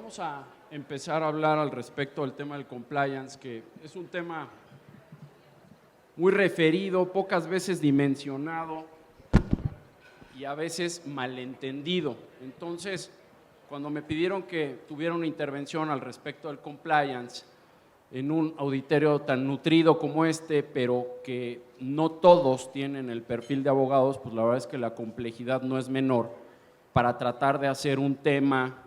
vamos a empezar a hablar al respecto del tema del compliance, que es un tema muy referido, pocas veces dimensionado y a veces malentendido. Entonces, cuando me pidieron que tuviera una intervención al respecto del compliance en un auditorio tan nutrido como este, pero que no todos tienen el perfil de abogados, pues la verdad es que la complejidad no es menor para tratar de hacer un tema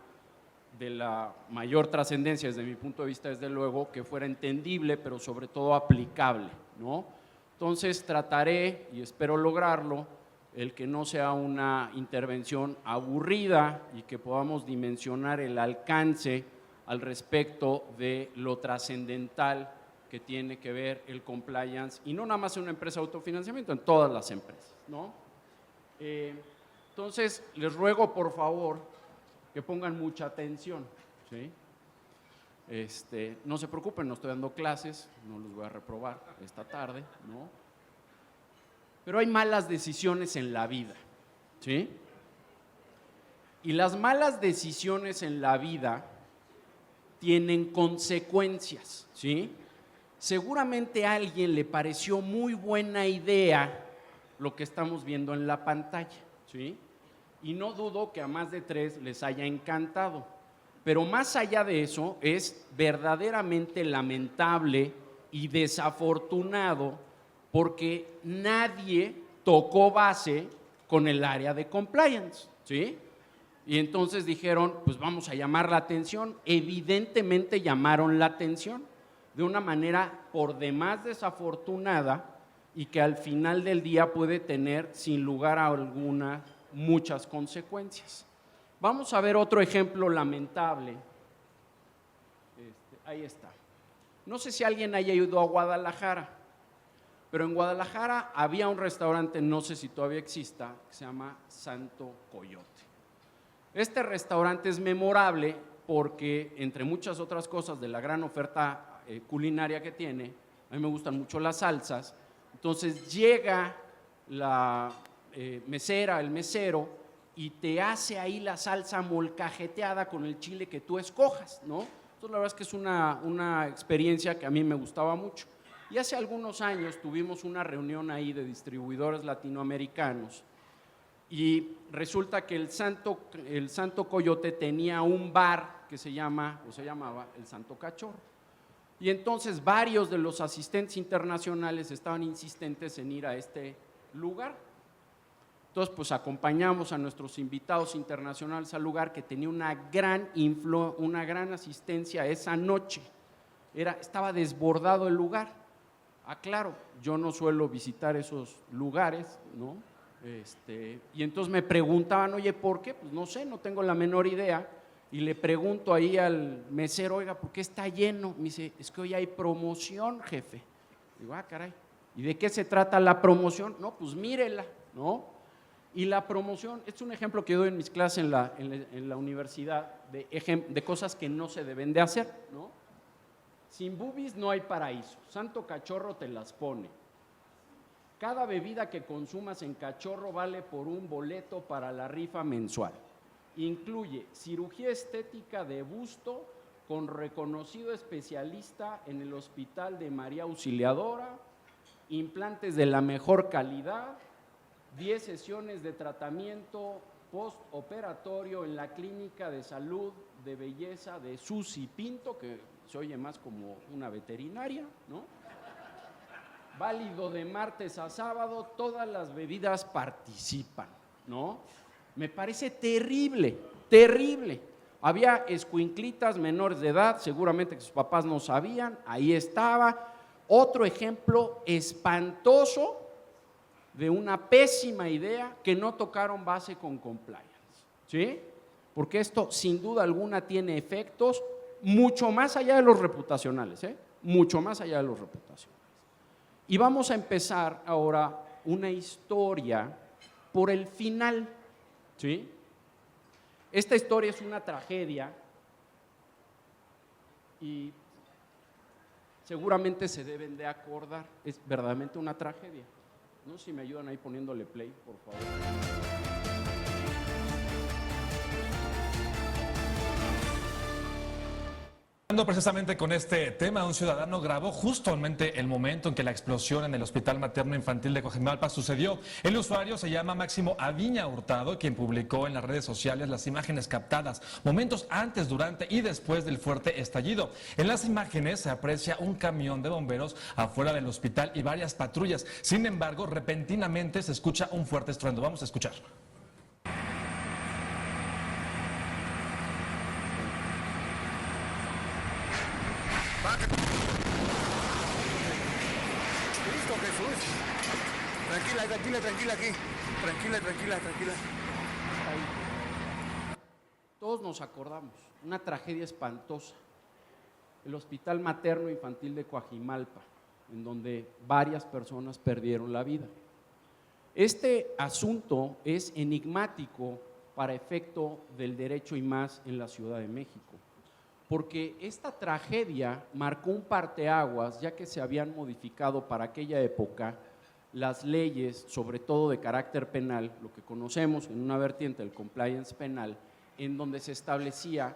de la mayor trascendencia desde mi punto de vista, desde luego, que fuera entendible, pero sobre todo aplicable, ¿no? Entonces trataré, y espero lograrlo, el que no sea una intervención aburrida y que podamos dimensionar el alcance al respecto de lo trascendental que tiene que ver el compliance, y no nada más en una empresa de autofinanciamiento, en todas las empresas, ¿no? Entonces, les ruego por favor que pongan mucha atención, ¿sí? No se preocupen, no estoy dando clases, no los voy a reprobar esta tarde, ¿no? Pero hay malas decisiones en la vida, ¿sí? Y las malas decisiones en la vida tienen consecuencias, ¿sí? Seguramente a alguien le pareció muy buena idea lo que estamos viendo en la pantalla, ¿sí? Y no dudo que a más de 3 les haya encantado. Pero más allá de eso, es verdaderamente lamentable y desafortunado porque nadie tocó base con el área de compliance, ¿sí? Y entonces dijeron, pues vamos a llamar la atención. Evidentemente llamaron la atención de una manera por demás desafortunada y que al final del día puede tener, sin lugar a alguna, muchas consecuencias. Vamos a ver otro ejemplo lamentable. Ahí está. No sé si alguien haya ido a Guadalajara, pero en Guadalajara había un restaurante, no sé si todavía exista, que se llama Santo Coyote. Este restaurante es memorable porque, entre muchas otras cosas de la gran oferta culinaria que tiene, a mí me gustan mucho las salsas. Entonces llega la mesera, el mesero, y te hace ahí la salsa molcajeteada con el chile que tú escojas, ¿no? Entonces la verdad es que es una experiencia que a mí me gustaba mucho. Y hace algunos años tuvimos una reunión ahí de distribuidores latinoamericanos y resulta que el Santo Coyote tenía un bar que se llamaba el Santo Cachorro. Y entonces varios de los asistentes internacionales estaban insistentes en ir a este lugar. Entonces, pues acompañamos a nuestros invitados internacionales al lugar, que tenía una gran asistencia esa noche. Estaba desbordado el lugar. Claro, yo no suelo visitar esos lugares, ¿no? Y entonces me preguntaban, oye, ¿por qué? Pues no sé, no tengo la menor idea. Y le pregunto ahí al mesero, oiga, ¿por qué está lleno? Me dice, es que hoy hay promoción, jefe. Digo, caray, ¿y de qué se trata la promoción? No, pues mírela, ¿no? Y la promoción, es un ejemplo que doy en mis clases en la universidad, de cosas que no se deben de hacer, ¿no? Sin boobies no hay paraíso, Santo Cachorro te las pone. Cada bebida que consumas en Cachorro vale por un boleto para la rifa mensual. Incluye cirugía estética de busto con reconocido especialista en el Hospital de María Auxiliadora, implantes de la mejor calidad, 10 sesiones de tratamiento postoperatorio en la Clínica de Salud de Belleza de Susi Pinto, que se oye más como una veterinaria, ¿no? Válido de martes a sábado, todas las bebidas participan, ¿no? Me parece terrible, terrible. Había escuinclitas menores de edad, seguramente que sus papás no sabían, ahí estaba. Otro ejemplo espantoso de una pésima idea, que no tocaron base con compliance, ¿sí? Porque esto sin duda alguna tiene efectos mucho más allá de los reputacionales, mucho más allá de los reputacionales. Y vamos a empezar ahora una historia por el final, ¿sí? Esta historia es una tragedia y seguramente se deben de acordar, es verdaderamente una tragedia. No sé si me ayudan ahí poniéndole play, por favor. Precisamente con este tema, un ciudadano grabó justamente el momento en que la explosión en el Hospital Materno Infantil de Coajimalpa sucedió. El usuario se llama Máximo Aviña Hurtado, quien publicó en las redes sociales las imágenes captadas momentos antes, durante y después del fuerte estallido. En las imágenes se aprecia un camión de bomberos afuera del hospital y varias patrullas. Sin embargo, repentinamente se escucha un fuerte estruendo. Vamos a escuchar. Listo, Jesús. Tranquila aquí. Tranquila. Todos nos acordamos, una tragedia espantosa. El Hospital Materno Infantil de Coajimalpa, en donde varias personas perdieron la vida. Este asunto es enigmático para efecto del derecho y más en la Ciudad de México, porque esta tragedia marcó un parteaguas, ya que se habían modificado para aquella época las leyes, sobre todo de carácter penal, lo que conocemos en una vertiente del compliance penal, en donde se establecía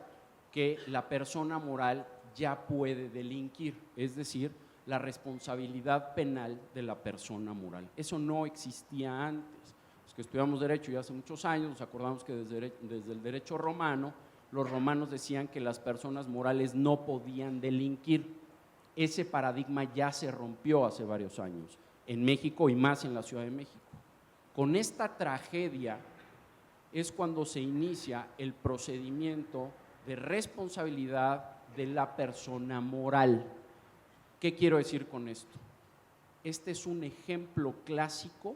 que la persona moral ya puede delinquir, es decir, la responsabilidad penal de la persona moral. Eso no existía antes. Los que estudiamos Derecho ya hace muchos años nos acordamos que desde el derecho romano, los romanos decían que las personas morales no podían delinquir. Ese paradigma ya se rompió hace varios años, en México y más en la Ciudad de México. Con esta tragedia es cuando se inicia el procedimiento de responsabilidad de la persona moral. ¿Qué quiero decir con esto? Este es un ejemplo clásico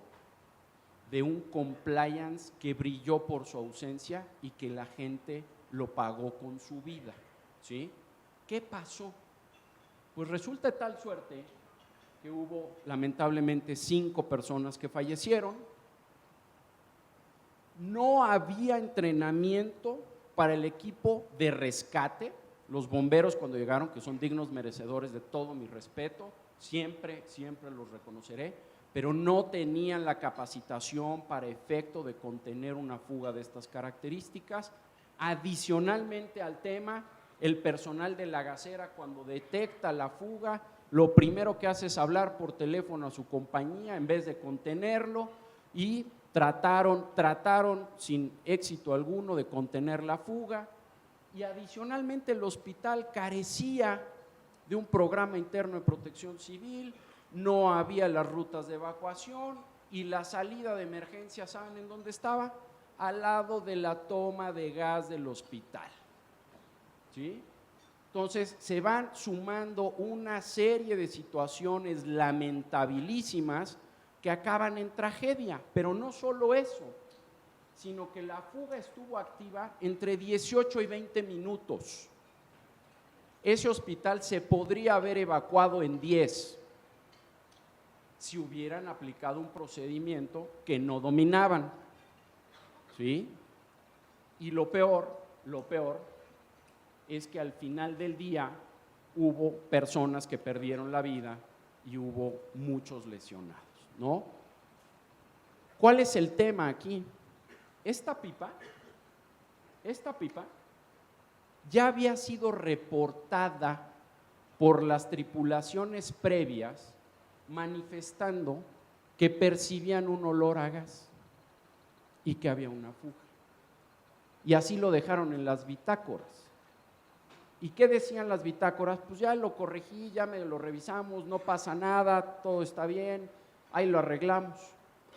de un compliance que brilló por su ausencia y que la gente lo pagó con su vida, ¿sí? ¿Qué pasó? Pues resulta de tal suerte que hubo lamentablemente 5 personas que fallecieron. No había entrenamiento para el equipo de rescate. Los bomberos cuando llegaron, que son dignos merecedores de todo mi respeto, siempre los reconoceré, pero no tenían la capacitación para efecto de contener una fuga de estas características. Adicionalmente al tema, el personal de la gasera, cuando detecta la fuga, lo primero que hace es hablar por teléfono a su compañía en vez de contenerlo, y trataron sin éxito alguno de contener la fuga. Y adicionalmente el hospital carecía de un programa interno de protección civil, no había las rutas de evacuación y la salida de emergencia, ¿saben en dónde estaba? Al lado de la toma de gas del hospital, ¿sí? Entonces se van sumando una serie de situaciones lamentabilísimas que acaban en tragedia, pero no solo eso, sino que la fuga estuvo activa entre 18 y 20 minutos. Ese hospital se podría haber evacuado en 10 si hubieran aplicado un procedimiento que no dominaban, ¿sí? Y lo peor es que al final del día hubo personas que perdieron la vida y hubo muchos lesionados, ¿no? ¿Cuál es el tema aquí? Esta pipa ya había sido reportada por las tripulaciones previas manifestando que percibían un olor a gas y que había una fuga. Y así lo dejaron en las bitácoras. ¿Y qué decían las bitácoras? Pues ya lo corregí, ya me lo revisamos, no pasa nada, todo está bien, ahí lo arreglamos.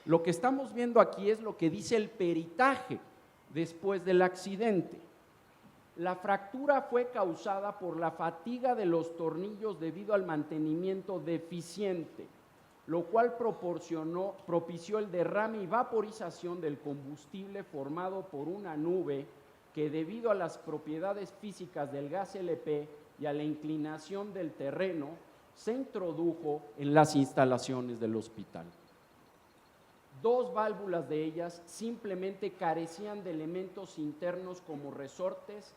Lo que estamos viendo aquí es lo que dice el peritaje después del accidente. La fractura fue causada por la fatiga de los tornillos debido al mantenimiento deficiente, lo cual propició el derrame y vaporización del combustible formado por una nube que, debido a las propiedades físicas del gas LP y a la inclinación del terreno, se introdujo en las instalaciones del hospital. 2 válvulas de ellas simplemente carecían de elementos internos como resortes,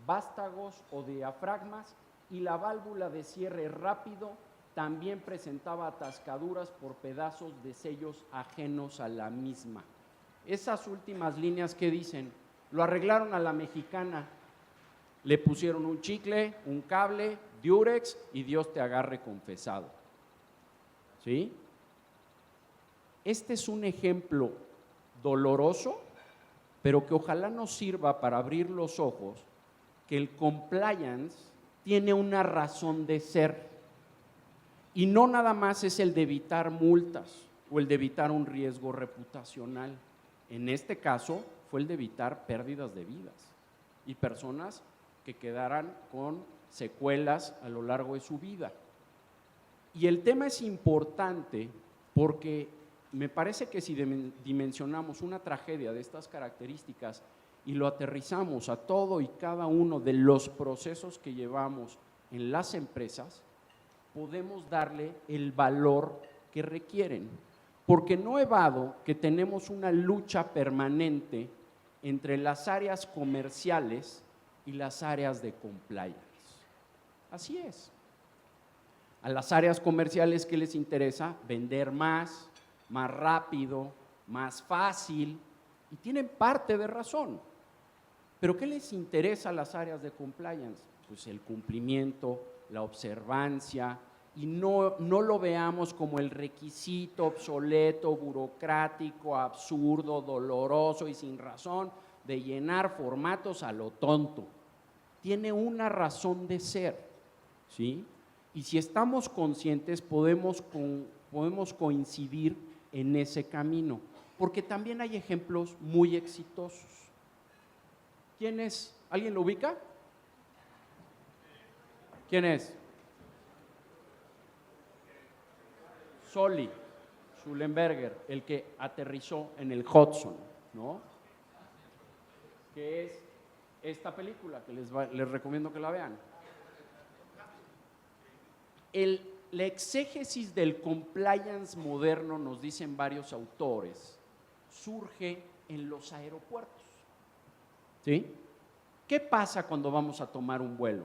vástagos o diafragmas, y la válvula de cierre rápido también presentaba atascaduras por pedazos de sellos ajenos a la misma. Esas últimas líneas que dicen, lo arreglaron a la mexicana. Le pusieron un chicle, un cable, Durex y Dios te agarre confesado. ¿Sí? Este es un ejemplo doloroso, pero que ojalá nos sirva para abrir los ojos, que el compliance tiene una razón de ser y no nada más es el de evitar multas o el de evitar un riesgo reputacional. En este caso fue el de evitar pérdidas de vidas y personas que quedaran con secuelas a lo largo de su vida. Y el tema es importante porque me parece que si dimensionamos una tragedia de estas características y lo aterrizamos a todo y cada uno de los procesos que llevamos en las empresas, podemos darle el valor que requieren. Porque no evado que tenemos una lucha permanente entre las áreas comerciales y las áreas de compliance. Así es. A las áreas comerciales, ¿qué les interesa? Vender más rápido, más fácil, y tienen parte de razón. Pero ¿qué les interesa a las áreas de compliance? Pues el cumplimiento, la observancia, y no lo veamos como el requisito obsoleto, burocrático, absurdo, doloroso y sin razón de llenar formatos a lo tonto. Tiene una razón de ser, ¿sí? Y si estamos conscientes podemos coincidir en ese camino, porque también hay ejemplos muy exitosos. ¿Quién es? ¿Alguien lo ubica? ¿Quién es? Sully, Sullenberger, el que aterrizó en el Hudson, ¿no? Que es esta película que les recomiendo que la vean. La exégesis del compliance moderno, nos dicen varios autores, surge en los aeropuertos. ¿Sí? ¿Qué pasa cuando vamos a tomar un vuelo?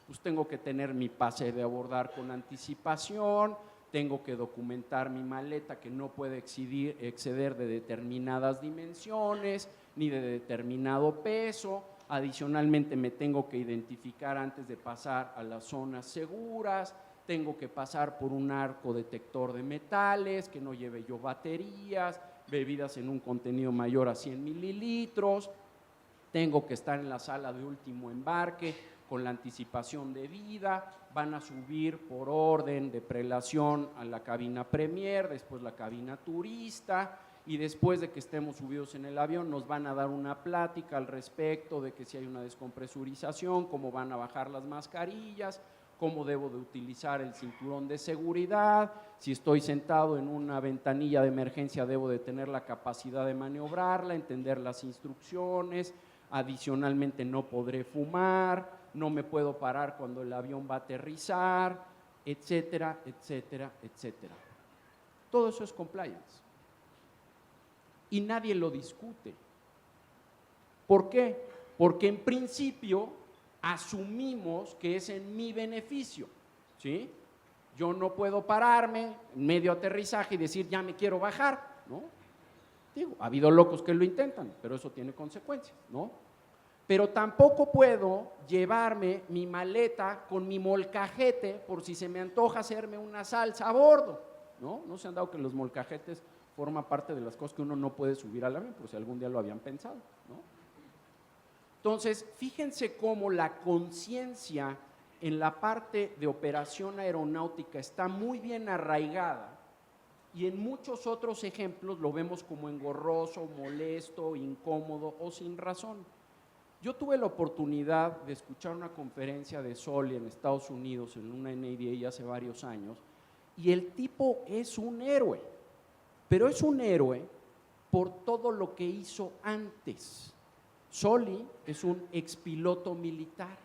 Pues tengo que tener mi pase de abordar con anticipación, tengo que documentar mi maleta que no puede exceder de determinadas dimensiones ni de determinado peso. Adicionalmente me tengo que identificar antes de pasar a las zonas seguras, tengo que pasar por un arco detector de metales, que no lleve yo baterías, bebidas en un contenido mayor a 100 mililitros, tengo que estar en la sala de último embarque con la anticipación debida, van a subir por orden de prelación a la cabina Premier, después la cabina turista, y después de que estemos subidos en el avión nos van a dar una plática al respecto de que si hay una descompresurización, cómo van a bajar las mascarillas, cómo debo de utilizar el cinturón de seguridad, si estoy sentado en una ventanilla de emergencia debo de tener la capacidad de maniobrarla, entender las instrucciones, adicionalmente no podré fumar, no me puedo parar cuando el avión va a aterrizar, etcétera, etcétera, etcétera. Todo eso es compliance. Y nadie lo discute. ¿Por qué? Porque en principio asumimos que es en mi beneficio, ¿sí? Yo no puedo pararme en medio aterrizaje y decir ya me quiero bajar, ¿no? Digo, ha habido locos que lo intentan, pero eso tiene consecuencias, ¿no? Pero tampoco puedo llevarme mi maleta con mi molcajete por si se me antoja hacerme una salsa a bordo, ¿no? ¿No se han dado que los molcajetes forman parte de las cosas que uno no puede subir al avión, por si algún día lo habían pensado, ¿no? Entonces, fíjense cómo la conciencia en la parte de operación aeronáutica está muy bien arraigada y en muchos otros ejemplos lo vemos como engorroso, molesto, incómodo o sin razón. Yo tuve la oportunidad de escuchar una conferencia de Sully en Estados Unidos en una NADA hace varios años y el tipo es un héroe, pero es un héroe por todo lo que hizo antes. Sully es un expiloto militar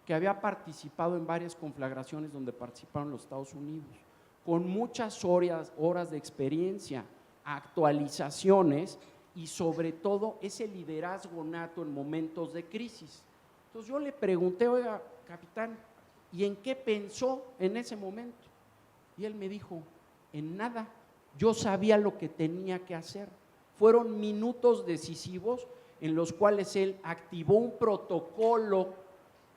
que había participado en varias conflagraciones donde participaron los Estados Unidos, con muchas horas de experiencia, actualizaciones y sobre todo ese liderazgo nato en momentos de crisis. Entonces yo le pregunté, oiga, capitán, ¿y en qué pensó en ese momento? Y él me dijo, en nada, yo sabía lo que tenía que hacer. Fueron minutos decisivos en los cuales él activó un protocolo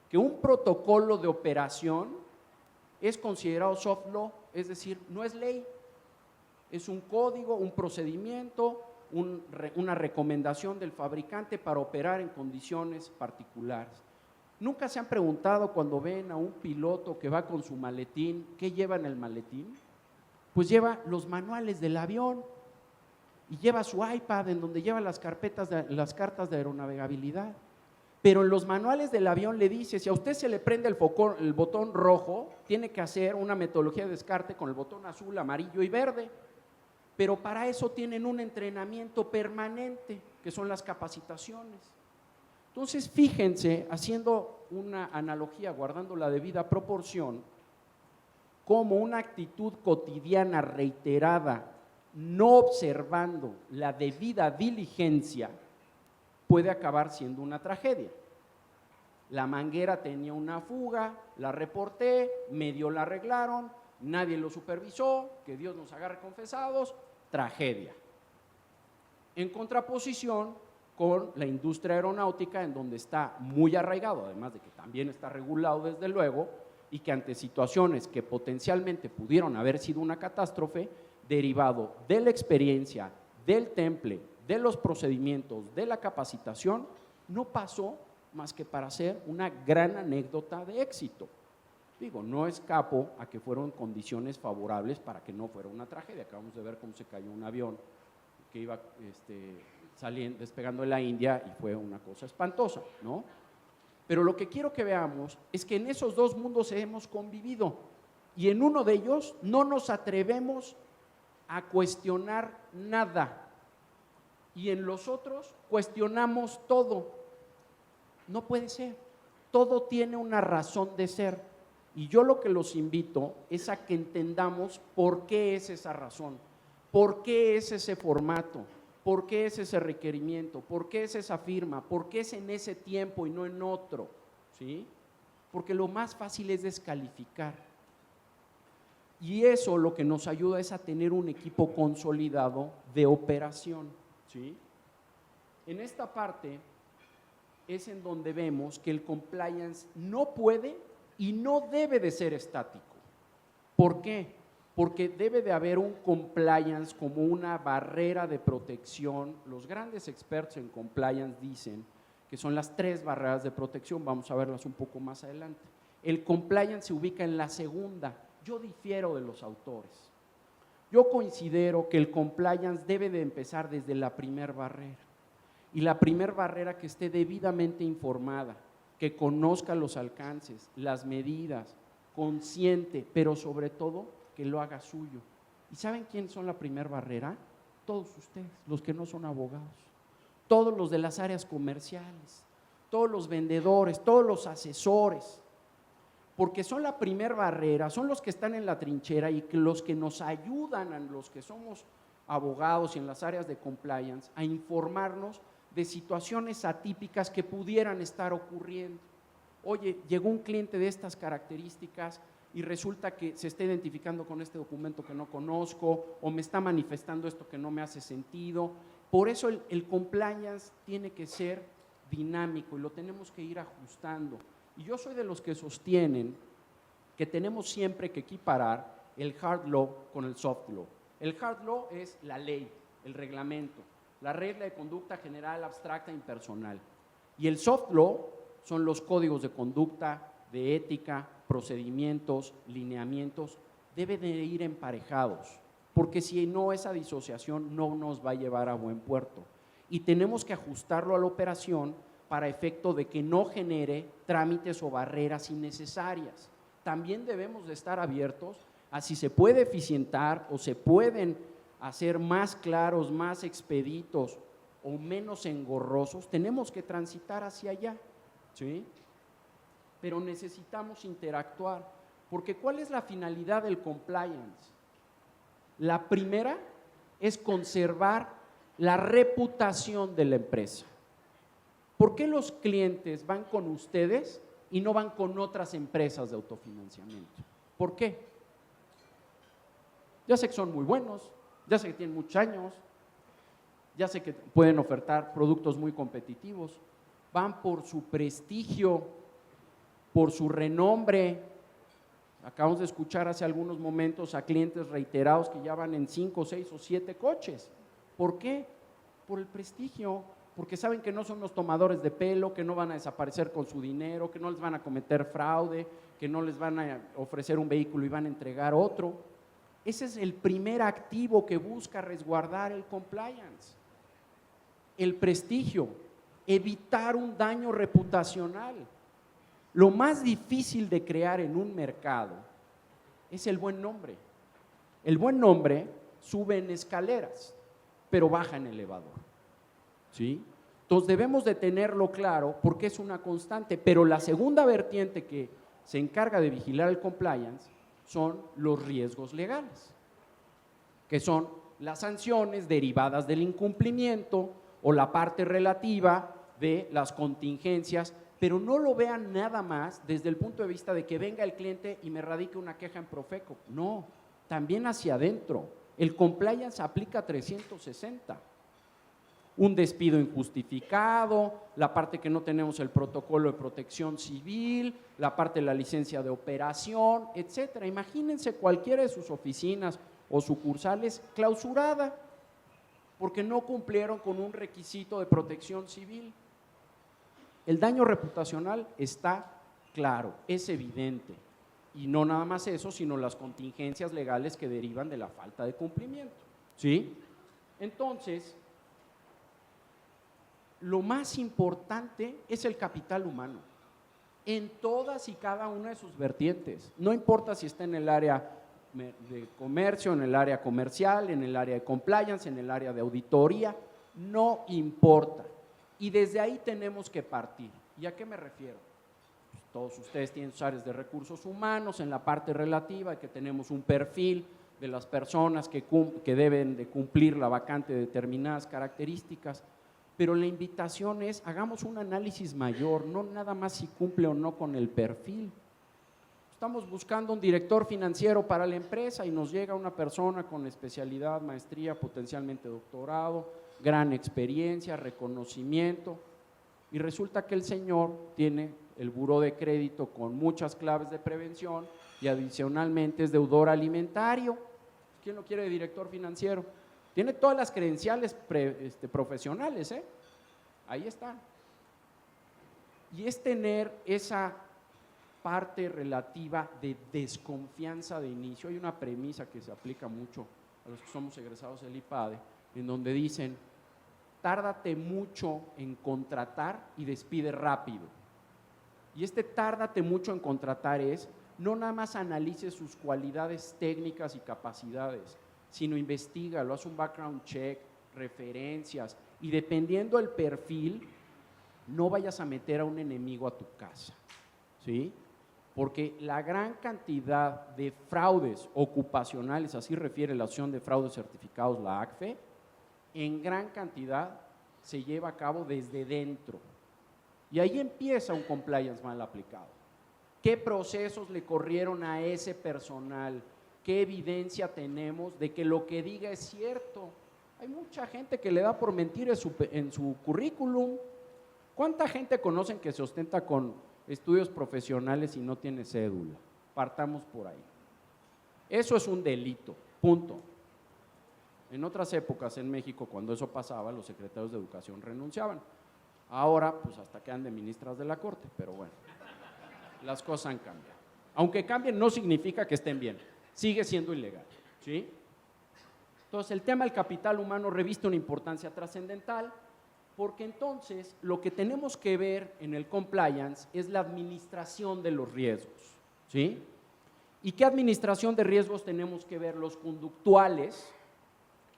que un protocolo de operación es considerado soft law, es decir, no es ley, es un código, un procedimiento, una recomendación del fabricante para operar en condiciones particulares. ¿Nunca se han preguntado cuando ven a un piloto que va con su maletín, qué lleva en el maletín? Pues lleva los manuales del avión y lleva su iPad en donde lleva las cartas de aeronavegabilidad. Pero en los manuales del avión le dice, si a usted se le prende el botón rojo, tiene que hacer una metodología de descarte con el botón azul, amarillo y verde. Pero para eso tienen un entrenamiento permanente, que son las capacitaciones. Entonces, fíjense, haciendo una analogía, guardando la debida proporción, cómo una actitud cotidiana reiterada, no observando la debida diligencia, puede acabar siendo una tragedia. La manguera tenía una fuga, la reporté, medio la arreglaron, nadie lo supervisó, que Dios nos agarre confesados, tragedia. En contraposición con la industria aeronáutica, en donde está muy arraigado, además de que también está regulado desde luego, y que ante situaciones que potencialmente pudieron haber sido una catástrofe, derivado de la experiencia, del temple, de los procedimientos, de la capacitación, no pasó más que para ser una gran anécdota de éxito. Digo, no escapo a que fueron condiciones favorables para que no fuera una tragedia. Acabamos de ver cómo se cayó un avión que iba despegando de la India y fue una cosa espantosa, ¿no? Pero lo que quiero que veamos es que en esos dos mundos hemos convivido y en uno de ellos no nos atrevemos a cuestionar nada y en los otros cuestionamos todo. No puede ser, todo tiene una razón de ser y yo lo que los invito es a que entendamos por qué es esa razón, por qué es ese formato, por qué es ese requerimiento, por qué es esa firma, por qué es en ese tiempo y no en otro, ¿sí? Porque lo más fácil es descalificar. Y eso lo que nos ayuda es a tener un equipo consolidado de operación, ¿sí? En esta parte es en donde vemos que el compliance no puede y no debe de ser estático. ¿Por qué? Porque debe de haber un compliance como una barrera de protección. Los grandes expertos en compliance dicen que son las 3 barreras de protección, vamos a verlas un poco más adelante. El compliance se ubica en la segunda. Yo difiero de los autores. Yo considero que el compliance debe de empezar desde la primera barrera. Y la primera barrera que esté debidamente informada, que conozca los alcances, las medidas, consciente, pero sobre todo que lo haga suyo. ¿Y saben quiénes son la primera barrera? Todos ustedes, los que no son abogados, todos los de las áreas comerciales, todos los vendedores, todos los asesores, porque son la primera barrera, son los que están en la trinchera y los que nos ayudan a los que somos abogados y en las áreas de compliance a informarnos de situaciones atípicas que pudieran estar ocurriendo. Oye, llegó un cliente de estas características y resulta que se está identificando con este documento que no conozco o me está manifestando esto que no me hace sentido. Por eso el compliance tiene que ser dinámico y lo tenemos que ir ajustando. Y yo soy de los que sostienen que tenemos siempre que equiparar el hard law con el soft law. El hard law es la ley, el reglamento, la regla de conducta general, abstracta e impersonal. Y el soft law son los códigos de conducta, de ética, procedimientos, lineamientos, deben de ir emparejados, porque si no, esa disociación no nos va a llevar a buen puerto. Y tenemos que ajustarlo a la operación para efecto de que no genere trámites o barreras innecesarias. También debemos de estar abiertos a si se puede eficientar o se pueden hacer más claros, más expeditos o menos engorrosos, tenemos que transitar hacia allá, ¿sí? Pero necesitamos interactuar, porque ¿cuál es la finalidad del compliance? La primera es conservar la reputación de la empresa. ¿Por qué los clientes van con ustedes y no van con otras empresas de autofinanciamiento? ¿Por qué? Ya sé que son muy buenos, ya sé que tienen muchos años, ya sé que pueden ofertar productos muy competitivos, van por su prestigio, por su renombre. Acabamos de escuchar hace algunos momentos a clientes reiterados que ya van en 5, 6 o 7 coches. ¿Por qué? Por el prestigio, porque saben que no son los tomadores de pelo, que no van a desaparecer con su dinero, que no les van a cometer fraude, que no les van a ofrecer un vehículo y van a entregar otro. Ese es el primer activo que busca resguardar el compliance. El prestigio, evitar un daño reputacional. Lo más difícil de crear en un mercado es el buen nombre. El buen nombre sube en escaleras, pero baja en elevador. ¿Sí? Entonces debemos de tenerlo claro porque es una constante, pero la segunda vertiente que se encarga de vigilar el compliance son los riesgos legales, que son las sanciones derivadas del incumplimiento o la parte relativa de las contingencias, pero no lo vean nada más desde el punto de vista de que venga el cliente y me radique una queja en Profeco. No, también hacia adentro. El compliance aplica 360. Un despido injustificado, la parte que no tenemos el protocolo de protección civil, la parte de la licencia de operación, etcétera. Imagínense cualquiera de sus oficinas o sucursales clausurada porque no cumplieron con un requisito de protección civil. El daño reputacional está claro, es evidente. Y no nada más eso, sino las contingencias legales que derivan de la falta de cumplimiento. ¿Sí? Entonces, lo más importante es el capital humano, en todas y cada una de sus vertientes. No importa si está en el área de comercio, en el área comercial, en el área de compliance, en el área de auditoría, no importa. Y desde ahí tenemos que partir. ¿Y a qué me refiero? Pues todos ustedes tienen sus áreas de recursos humanos, en la parte relativa que tenemos un perfil de las personas que deben de cumplir la vacante de determinadas características, pero la invitación es, hagamos un análisis mayor, no nada más si cumple o no con el perfil. Estamos buscando un director financiero para la empresa y nos llega una persona con especialidad, maestría, potencialmente doctorado, gran experiencia, reconocimiento, y resulta que el señor tiene el buró de crédito con muchas claves de prevención y adicionalmente es deudor alimentario. ¿Quién lo quiere de director financiero? Tiene todas las credenciales profesionales, ahí están. Y es tener esa parte relativa de desconfianza de inicio. Hay una premisa que se aplica mucho a los que somos egresados del IPADE, en donde dicen, tárdate mucho en contratar y despide rápido. Y tárdate mucho en contratar es, no nada más analice sus cualidades técnicas y capacidades, sino investígalo, haz un background check, referencias, y dependiendo del perfil, no vayas a meter a un enemigo a tu casa, ¿sí? Porque la gran cantidad de fraudes ocupacionales, así refiere la Asociación de Fraudes Certificados, la ACFE, en gran cantidad se lleva a cabo desde dentro. Y ahí empieza un compliance mal aplicado. ¿Qué procesos le corrieron a ese personal? ¿Qué evidencia tenemos de que lo que diga es cierto? Hay mucha gente que le da por mentir en su currículum. ¿Cuánta gente conocen que se ostenta con estudios profesionales y no tiene cédula? Partamos por ahí. Eso es un delito, punto. En otras épocas en México, cuando eso pasaba, los secretarios de educación renunciaban. Ahora, pues hasta quedan de ministras de la Corte, pero bueno, las cosas han cambiado. Aunque cambien, no significa que estén bien, sigue siendo ilegal, ¿sí? Entonces, el tema del capital humano reviste una importancia trascendental, porque entonces lo que tenemos que ver en el compliance es la administración de los riesgos, ¿sí? ¿Y qué administración de riesgos tenemos que ver? Los conductuales,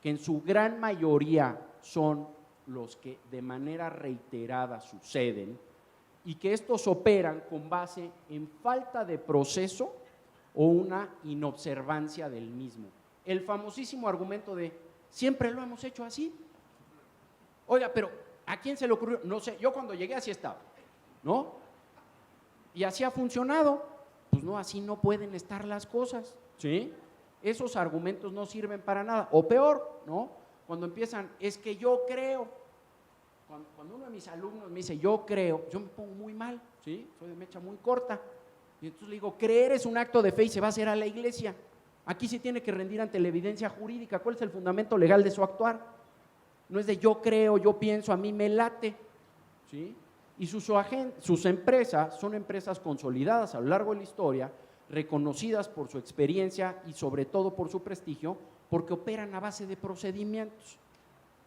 que en su gran mayoría son los que de manera reiterada suceden y que estos operan con base en falta de proceso o una inobservancia del mismo. El famosísimo argumento de siempre lo hemos hecho así. Oiga, pero ¿a quién se le ocurrió? No sé, yo cuando llegué así estaba, ¿no? Y así ha funcionado. Pues no, así no pueden estar las cosas, ¿sí? Esos argumentos no sirven para nada. O peor, ¿no? Cuando empiezan, es que yo creo. Cuando uno de mis alumnos me dice, yo creo, yo me pongo muy mal, ¿sí? Soy de mecha muy corta. Y entonces le digo, creer es un acto de fe y se va a hacer a la iglesia. Aquí se tiene que rendir ante la evidencia jurídica. ¿Cuál es el fundamento legal de su actuar? No es de yo creo, yo pienso, a mí me late, ¿sí? Y sus empresas son empresas consolidadas a lo largo de la historia, reconocidas por su experiencia y sobre todo por su prestigio, porque operan a base de procedimientos.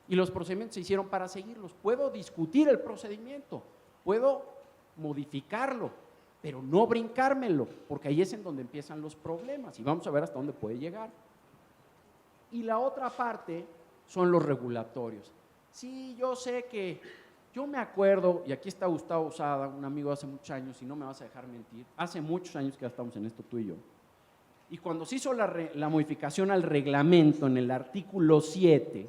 Y los procedimientos se hicieron para seguirlos. Puedo discutir el procedimiento, puedo modificarlo, pero no brincármelo, porque ahí es en donde empiezan los problemas y vamos a ver hasta dónde puede llegar. Y la otra parte son los regulatorios. Sí, yo sé que, yo me acuerdo, y aquí está Gustavo Sada, un amigo de hace muchos años, y no me vas a dejar mentir, hace muchos años que ya estamos en esto tú y yo, y cuando se hizo la modificación al reglamento en el artículo 7,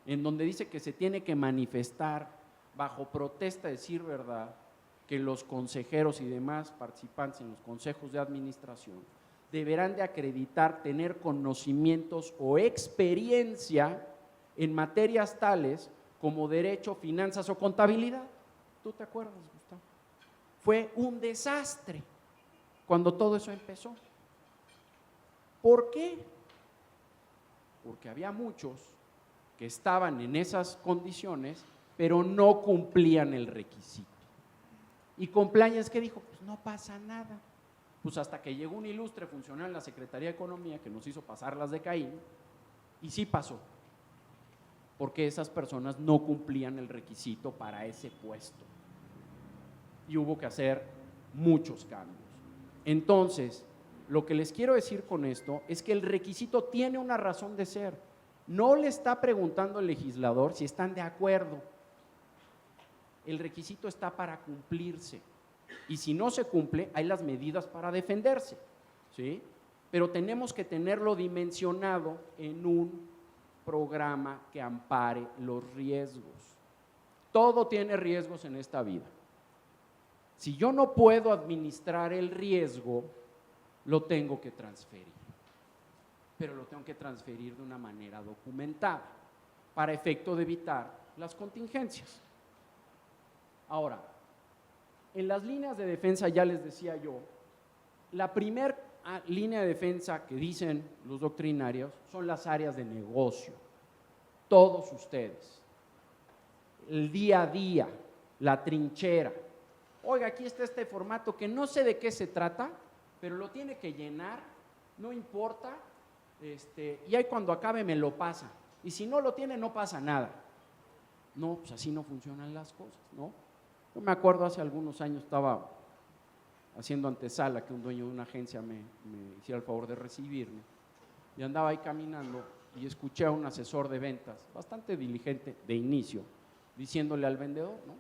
en donde dice que se tiene que manifestar bajo protesta, decir verdad, que los consejeros y demás participantes en los consejos de administración deberán de acreditar tener conocimientos o experiencia en materias tales como derecho, finanzas o contabilidad. ¿Tú te acuerdas, Gustavo? Fue un desastre cuando todo eso empezó. ¿Por qué? Porque había muchos que estaban en esas condiciones, pero no cumplían el requisito. Y Compliance, ¿qué dijo? Pues no pasa nada. Pues hasta que llegó un ilustre funcionario en la Secretaría de Economía que nos hizo pasar las de Caín, y sí pasó, porque esas personas no cumplían el requisito para ese puesto. Y hubo que hacer muchos cambios. Entonces, lo que les quiero decir con esto es que el requisito tiene una razón de ser. No le está preguntando al legislador si están de acuerdo. El requisito está para cumplirse. Y si no se cumple, hay las medidas para defenderse, ¿sí? Pero tenemos que tenerlo dimensionado en un programa que ampare los riesgos. Todo tiene riesgos en esta vida. Si yo no puedo administrar el riesgo, lo tengo que transferir. Pero lo tengo que transferir de una manera documentada, para efecto de evitar las contingencias. Ahora, en las líneas de defensa, ya les decía yo, la primera línea de defensa que dicen los doctrinarios son las áreas de negocio. Todos ustedes, el día a día, la trinchera. Oiga, aquí está este formato que no sé de qué se trata, pero lo tiene que llenar, no importa, y ahí cuando acabe me lo pasa. Y si no lo tiene, no pasa nada. No, pues así no funcionan las cosas, ¿no? Yo me acuerdo hace algunos años estaba haciendo antesala que un dueño de una agencia me hiciera el favor de recibirme y andaba ahí caminando y escuché a un asesor de ventas bastante diligente de inicio diciéndole al vendedor, ¿no?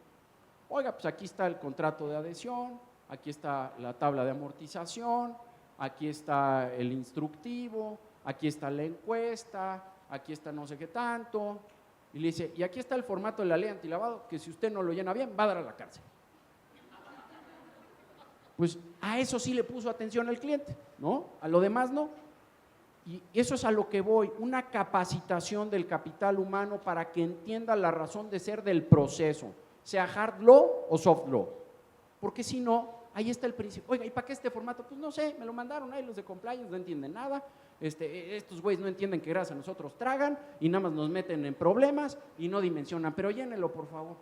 Oiga, pues aquí está el contrato de adhesión, aquí está la tabla de amortización, aquí está el instructivo, aquí está la encuesta, aquí está no sé qué tanto. Y le dice, y aquí está el formato de la ley antilavado, que si usted no lo llena bien, va a dar a la cárcel. Pues a eso sí le puso atención el cliente, ¿no? A lo demás no. Y eso es a lo que voy, una capacitación del capital humano para que entienda la razón de ser del proceso, sea hard law o soft law. Porque si no, ahí está el principio. Oiga, ¿y para qué este formato? Pues no sé, me lo mandaron ahí los de compliance, no entienden nada. Estos güeyes no entienden que gracias a nosotros tragan y nada más nos meten en problemas y no dimensionan, pero llénelo por favor,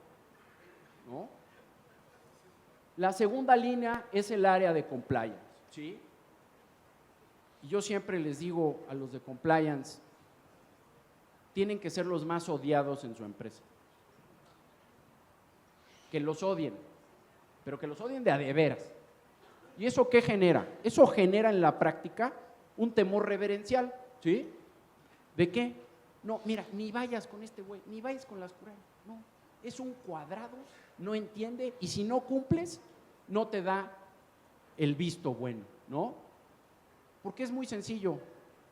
¿no? La segunda línea es el área de compliance, ¿sí? Y yo siempre les digo a los de compliance, tienen que ser los más odiados en su empresa. Que los odien, pero que los odien de a de veras. ¿Y eso qué genera? Eso genera en la práctica un temor reverencial, ¿sí? ¿De qué? No, mira, ni vayas con este güey, ni vayas con las curas, no, es un cuadrado, no entiende, y si no cumples, no te da el visto bueno, ¿no? Porque es muy sencillo,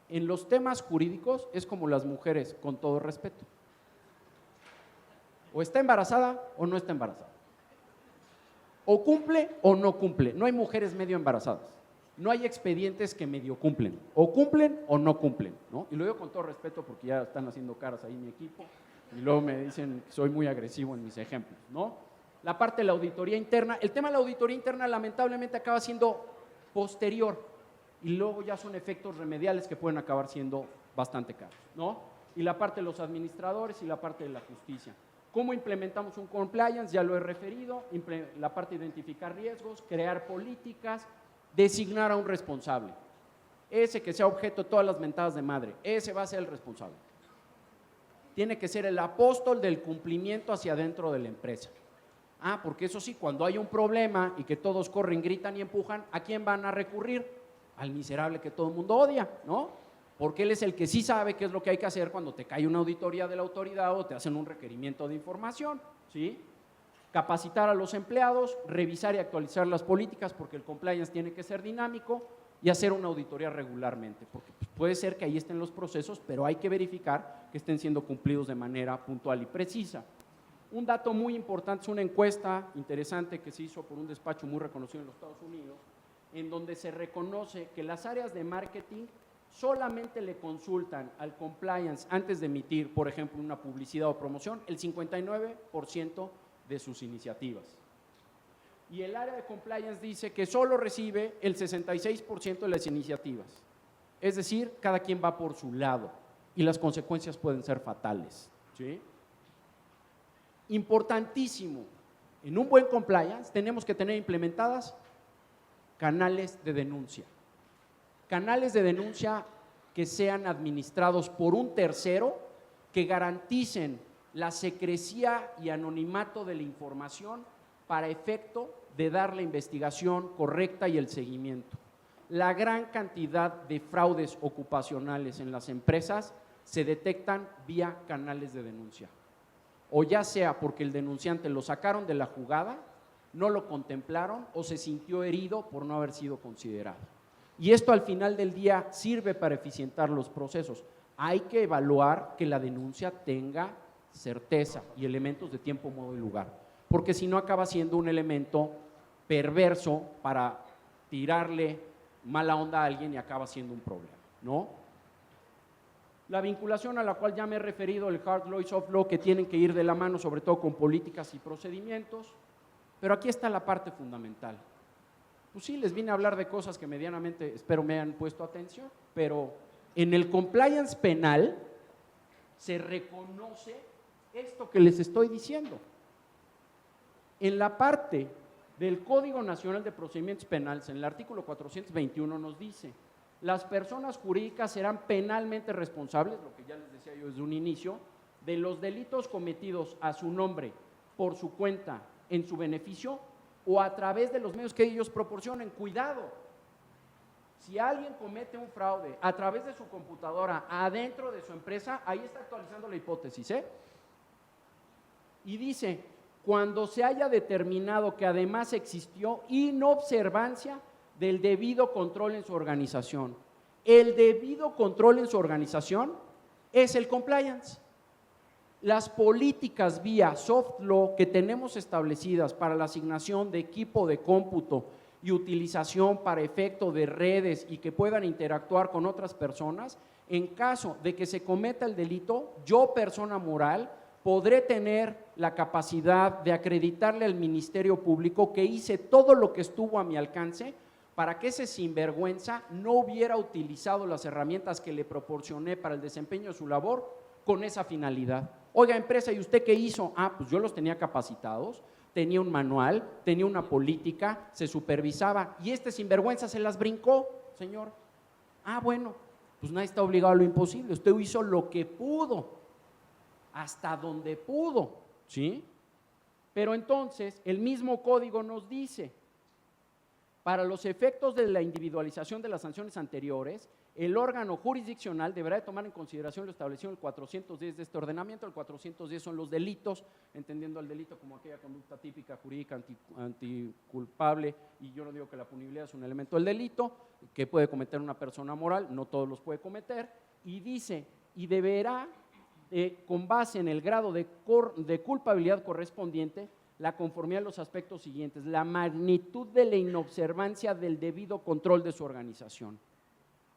en los temas jurídicos es como las mujeres, con todo respeto. O está embarazada o no está embarazada. O cumple o no cumple, no hay mujeres medio embarazadas. No hay expedientes que medio cumplen, o no cumplen, ¿no? Y lo digo con todo respeto porque ya están haciendo caras ahí mi equipo, Y luego me dicen que soy muy agresivo en mis ejemplos, ¿no? La parte de la auditoría interna, el tema de la auditoría interna lamentablemente acaba siendo posterior y luego ya son efectos remediales que pueden acabar siendo bastante caros, ¿no? Y la parte de los administradores y la parte de la justicia. ¿Cómo implementamos un compliance? Ya lo he referido, la parte de identificar riesgos, crear políticas, designar a un responsable. Ese que sea objeto de todas las mentadas de madre, ese va a ser el responsable. Tiene que ser el apóstol del cumplimiento hacia adentro de la empresa. Porque eso sí, cuando hay un problema y que todos corren, gritan y empujan, ¿a quién van a recurrir? Al miserable que todo el mundo odia, ¿no? Porque él es el que sí sabe qué es lo que hay que hacer cuando te cae una auditoría de la autoridad o te hacen un requerimiento de información, ¿sí? Capacitar a los empleados, revisar y actualizar las políticas porque el compliance tiene que ser dinámico y hacer una auditoría regularmente, porque puede ser que ahí estén los procesos, pero hay que verificar que estén siendo cumplidos de manera puntual y precisa. Un dato muy importante es una encuesta interesante que se hizo por un despacho muy reconocido en los Estados Unidos, en donde se reconoce que las áreas de marketing solamente le consultan al compliance antes de emitir, por ejemplo, una publicidad o promoción, el 59% de sus iniciativas. Y el área de compliance dice que solo recibe el 66% de las iniciativas. Es decir, cada quien va por su lado y las consecuencias pueden ser fatales, ¿sí? Importantísimo, en un buen compliance tenemos que tener implementadas canales de denuncia. Canales de denuncia que sean administrados por un tercero, que garanticen la secrecía y anonimato de la información para efecto de dar la investigación correcta y el seguimiento. La gran cantidad de fraudes ocupacionales en las empresas se detectan vía canales de denuncia. O ya sea porque el denunciante lo sacaron de la jugada, no lo contemplaron o se sintió herido por no haber sido considerado. Y esto al final del día sirve para eficientar los procesos. Hay que evaluar que la denuncia tenga certeza y elementos de tiempo, modo y lugar, porque si no acaba siendo un elemento perverso para tirarle mala onda a alguien y acaba siendo un problema, ¿no? La vinculación a la cual ya me he referido, el hard law y soft law, que tienen que ir de la mano, sobre todo con políticas y procedimientos, pero aquí está la parte fundamental. Pues sí, les vine a hablar de cosas que medianamente, espero me hayan puesto atención, pero en el compliance penal se reconoce esto que les estoy diciendo. En la parte del Código Nacional de Procedimientos Penales, en el artículo 421 nos dice: las personas jurídicas serán penalmente responsables, lo que ya les decía yo desde un inicio, de los delitos cometidos a su nombre, por su cuenta, en su beneficio o a través de los medios que ellos proporcionen. Cuidado, si alguien comete un fraude a través de su computadora adentro de su empresa, ahí está actualizando la hipótesis, ¿eh? Y dice: cuando se haya determinado que además existió inobservancia del debido control en su organización. El debido control en su organización es el compliance. Las políticas vía soft law que tenemos establecidas para la asignación de equipo de cómputo y utilización para efecto de redes y que puedan interactuar con otras personas, en caso de que se cometa el delito, yo, persona moral, podré tener la capacidad de acreditarle al Ministerio Público que hice todo lo que estuvo a mi alcance para que ese sinvergüenza no hubiera utilizado las herramientas que le proporcioné para el desempeño de su labor con esa finalidad. Oiga, empresa, ¿y usted qué hizo? Pues yo los tenía capacitados, tenía un manual, tenía una política, se supervisaba y este sinvergüenza se las brincó, señor. Bueno, pues nadie está obligado a lo imposible, usted hizo lo que pudo, hasta donde pudo, ¿sí? Pero entonces el mismo código nos dice: para los efectos de la individualización de las sanciones anteriores, el órgano jurisdiccional deberá de tomar en consideración lo establecido en el 410 de este ordenamiento. El 410 son los delitos, entendiendo el delito como aquella conducta típica jurídica anticulpable, y yo no digo que la punibilidad es un elemento del delito que puede cometer una persona moral, no todos los puede cometer, y dice, y deberá, con base en el grado de culpabilidad correspondiente, la conformidad de los aspectos siguientes: la magnitud de la inobservancia del debido control de su organización.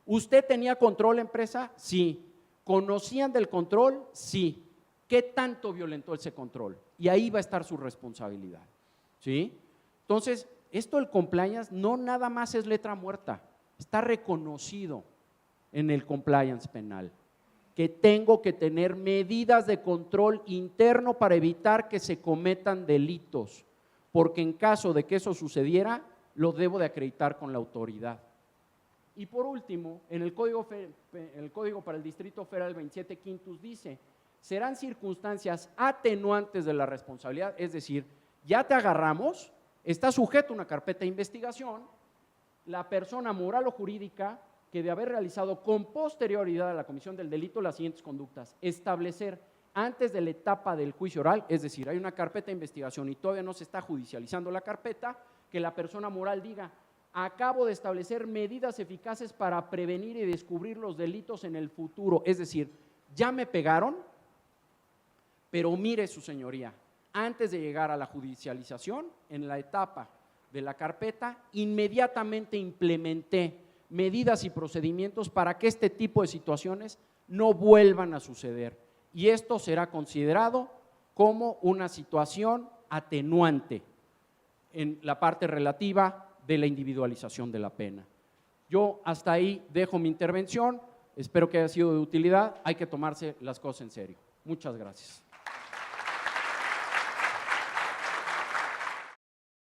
¿Usted tenía control, empresa? Sí. ¿Conocían del control? Sí. ¿Qué tanto violentó ese control? Y ahí va a estar su responsabilidad, ¿sí? Entonces, esto del compliance no nada más es letra muerta, está reconocido en el compliance penal, que tengo que tener medidas de control interno para evitar que se cometan delitos, porque en caso de que eso sucediera, lo debo de acreditar con la autoridad. Y por último, en el Código para el Distrito Federal 27 quintus dice, serán circunstancias atenuantes de la responsabilidad, es decir, ya te agarramos, está sujeto a una carpeta de investigación, la persona moral o jurídica que de haber realizado con posterioridad a la comisión del delito las siguientes conductas, establecer antes de la etapa del juicio oral, es decir, hay una carpeta de investigación y todavía no se está judicializando la carpeta, que la persona moral diga, acabo de establecer medidas eficaces para prevenir y descubrir los delitos en el futuro, es decir, ya me pegaron, pero mire su señoría, antes de llegar a la judicialización, en la etapa de la carpeta, inmediatamente implementé medidas y procedimientos para que este tipo de situaciones no vuelvan a suceder. Y esto será considerado como una situación atenuante en la parte relativa de la individualización de la pena. Yo hasta ahí dejo mi intervención, espero que haya sido de utilidad, hay que tomarse las cosas en serio. Muchas gracias.